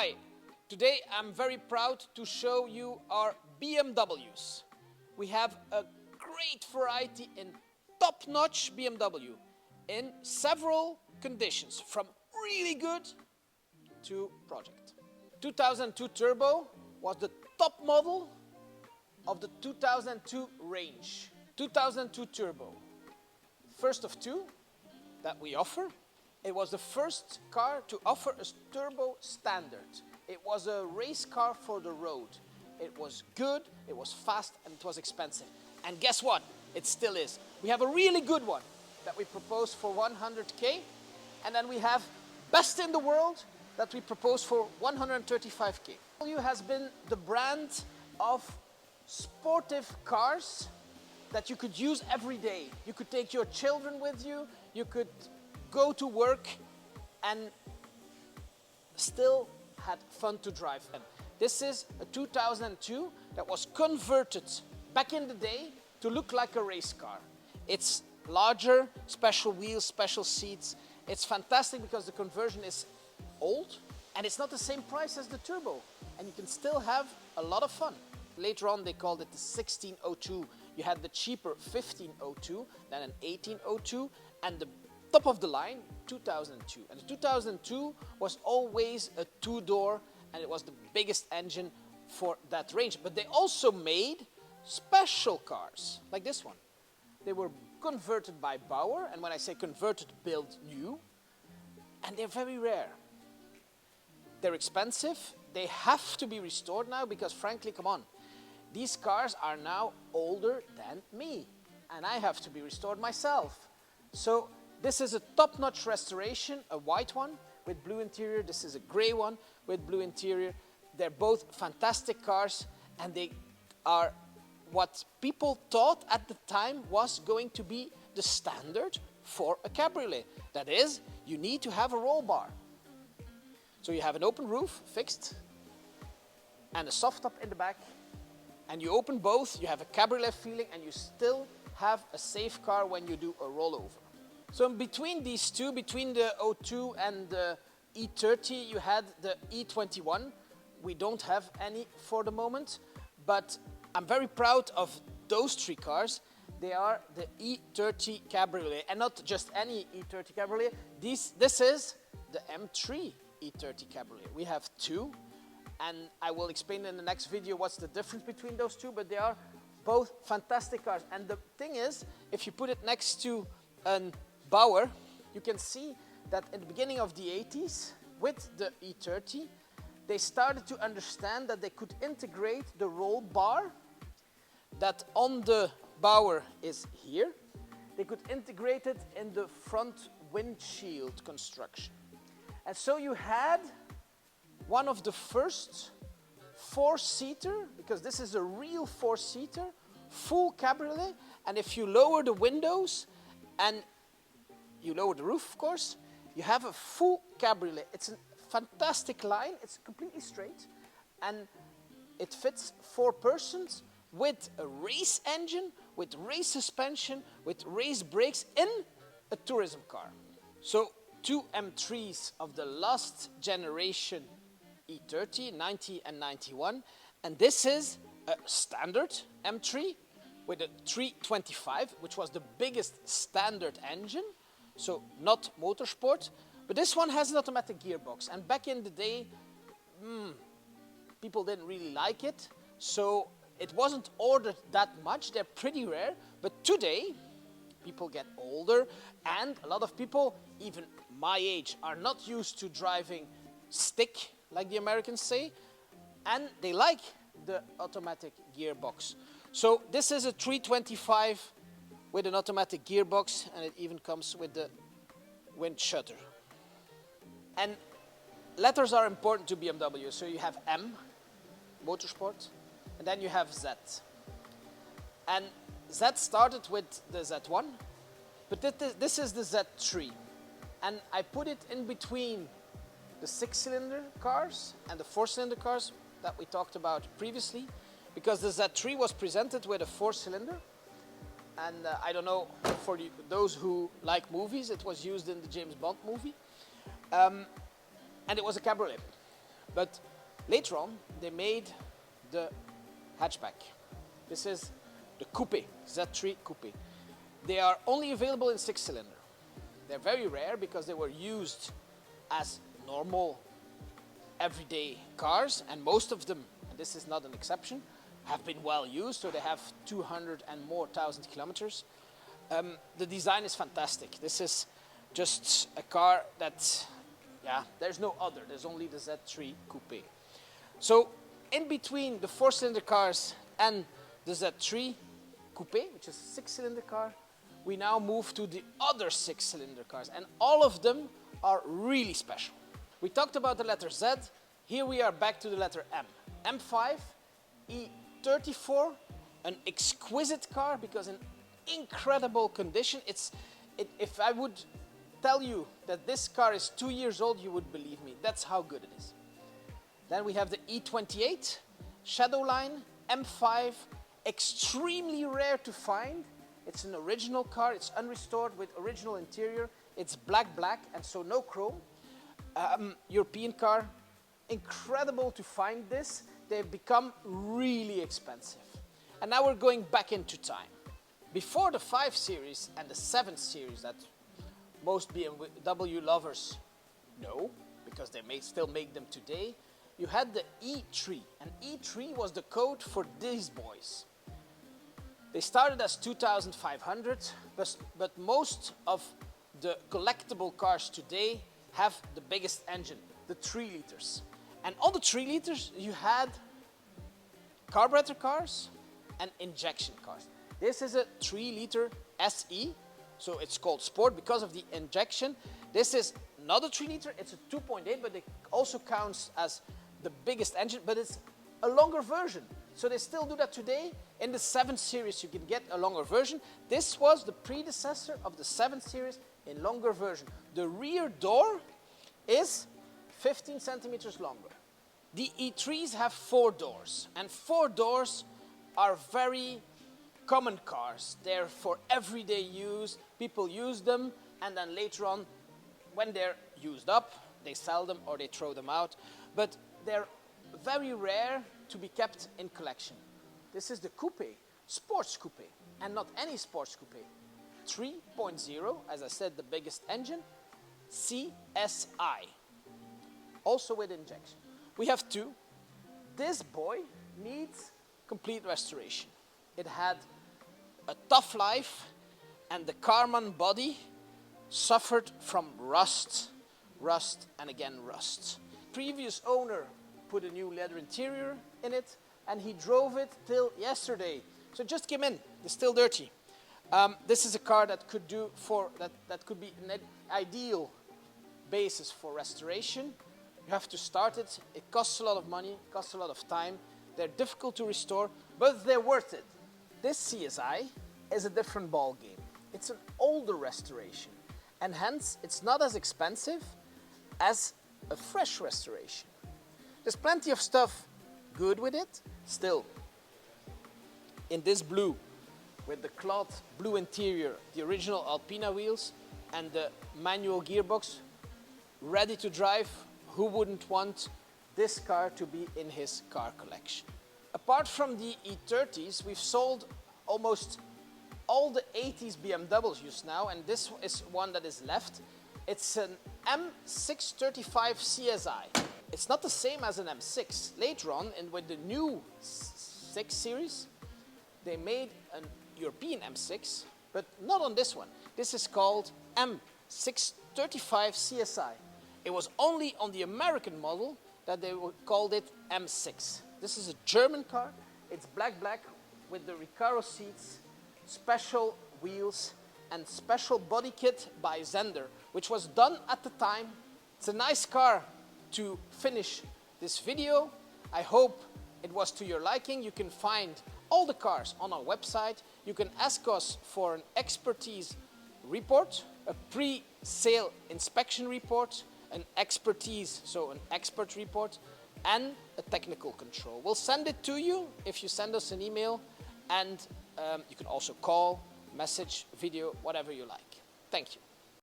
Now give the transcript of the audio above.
Hi, today I'm very proud to show you our BMWs. We have a great variety in top-notch BMW in several conditions, from really good to project. 2002 Turbo was the top model of the 2002 range. 2002 Turbo, first of two that we offer. It was the first car to offer a turbo standard. It was a race car for the road. It was good, it was fast, and it was expensive. And guess what? It still is. We have a really good one that we propose for 100K, and then we have best in the world that we propose for 135K. BMW has been the brand of sportive cars that you could use every day. You could take your children with you, you could go to work and still had fun to drive them. This is a 2002 that was converted back in the day to look like a race car. It's larger, special wheels, special seats. It's fantastic because the conversion is old and it's not the same price as the Turbo, and you can still have a lot of fun. Later on they called it the 1602. You had the cheaper 1502, then an 1802, and the top of the line 2002. And the 2002 was always a two-door, and it was the biggest engine for that range. But they also made special cars like this one. They were converted by Bauer, and when I say converted, built new, and they're very rare. They're expensive. They have to be restored now because, frankly, come on, these cars are now older than me, and I have to be restored myself. So this is a top-notch restoration, a white one with blue interior. This is a gray one with blue interior. They're both fantastic cars, and they are what people thought at the time was going to be the standard for a cabriolet. That is, you need to have a roll bar. So you have an open roof, fixed, and a soft top in the back, and you open both, you have a cabriolet feeling, and you still have a safe car when you do a rollover. So in between these two, between the 02 and the E30, you had the E21. We don't have any for the moment, but I'm very proud of those three cars. They are the E30 Cabriolet, and not just any E30 Cabriolet. This is the M3 E30 Cabriolet. We have two, and I will explain in the next video what's the difference between those two, but they are both fantastic cars. And the thing is, if you put it next to an Bauer, you can see that in the beginning of the 80s, with the E30, they started to understand that they could integrate the roll bar that on the Bauer is here. They could integrate it in the front windshield construction. And so you had one of the first four-seater, because this is a real four-seater, full cabriolet, and if you lower the windows and you lower the roof, of course, you have a full cabriolet. It's a fantastic line. It's completely straight, and it fits 4 persons with a race engine, with race suspension, with race brakes in a tourism car. So 2 M3s of the last generation E30, 90 and 91, and this is a standard M3 with a 325, which was the biggest standard engine. So not motorsport, but this one has an automatic gearbox. And back in the day, people didn't really like it, so it wasn't ordered that much. They're pretty rare, but today, people get older, and a lot of people, even my age, are not used to driving stick, like the Americans say, and they like the automatic gearbox. So this is a 325 with an automatic gearbox, and it even comes with the wind shutter. And letters are important to BMW, so you have M, Motorsport, and then you have Z. And Z started with the Z1, but this is the Z3. And I put it in between the 6-cylinder cars and the 4-cylinder cars that we talked about previously, because the Z3 was presented with a 4-cylinder. And I don't know, for those who like movies, it was used in the James Bond movie. And it was a cabriolet. But later on, they made the hatchback. This is the coupe, Z3 coupe. They are only available in 6-cylinder. They're very rare because they were used as normal everyday cars, and most of them, and this is not an exception, have been well used, so they have 200 and more thousand kilometers. The design is fantastic. This is just a car that, yeah, there's no other. There's only the Z3 coupe. So in between the 4-cylinder cars and the Z3 coupe, which is a 6-cylinder car, we now move to the other 6-cylinder cars, and all of them are really special. We talked about the letter Z. Here we are back to the letter M. M5 E34, an exquisite car because in incredible condition. If I would tell you that this car is 2 years old, you would believe me. That's how good it is. Then we have the E28, Shadowline, M5, extremely rare to find. It's an original car, it's unrestored with original interior. It's black, and so no chrome. European car, incredible to find this. They've become really expensive. And now we're going back into time. Before the 5 Series and the 7 Series that most BMW lovers know, because they still make them today, you had the E3, and E3 was the code for these boys. They started as 2,500, but most of the collectible cars today have the biggest engine, the 3 liters. And on the 3 liters, you had carburetor cars and injection cars. This is a 3-liter SE, so it's called Sport because of the injection. This is not a 3-liter, it's a 2.8, but it also counts as the biggest engine, but it's a longer version. So they still do that today. In the 7 Series, you can get a longer version. This was the predecessor of the 7 Series in longer version. The rear door is 15 centimeters longer. The E3s have 4 doors, and 4 doors are very common cars. They're for everyday use. People use them, and then later on, when they're used up, they sell them or they throw them out. But they're very rare to be kept in collection. This is the coupe, sports coupe, and not any sports coupe. 3.0, as I said, the biggest engine, CSI, also with injection. We have 2. This boy needs complete restoration. It had a tough life, and the Carman body suffered from rust, and again rust. Previous owner put a new leather interior in it, and he drove it till yesterday. So it just came in, it's still dirty. This is a car that could do that could be an ideal basis for restoration. You have to start it. It costs a lot of money, costs a lot of time. They're difficult to restore, but they're worth it. This CSI is a different ball game. It's an older restoration, and hence it's not as expensive as a fresh restoration. There's plenty of stuff good with it. Still, in this blue, with the cloth blue interior, the original Alpina wheels, and the manual gearbox, ready to drive, who wouldn't want this car to be in his car collection? Apart from the E30s, we've sold almost all the 80s BMWs now, and this is one that is left. It's an M635 CSI. It's not the same as an M6. Later on, and with the new 6 Series, they made a European M6, but not on this one. This is called M635 CSI. It was only on the American model that they called it M6. This is a German car. It's black with the Recaro seats, special wheels, and special body kit by Zender, which was done at the time. It's a nice car to finish this video. I hope it was to your liking. You can find all the cars on our website. You can ask us for an expertise report, a pre-sale inspection report, an expertise, so an expert report, and a technical control. We'll send it to you if you send us an email, and you can also call, message, video, whatever you like. Thank you.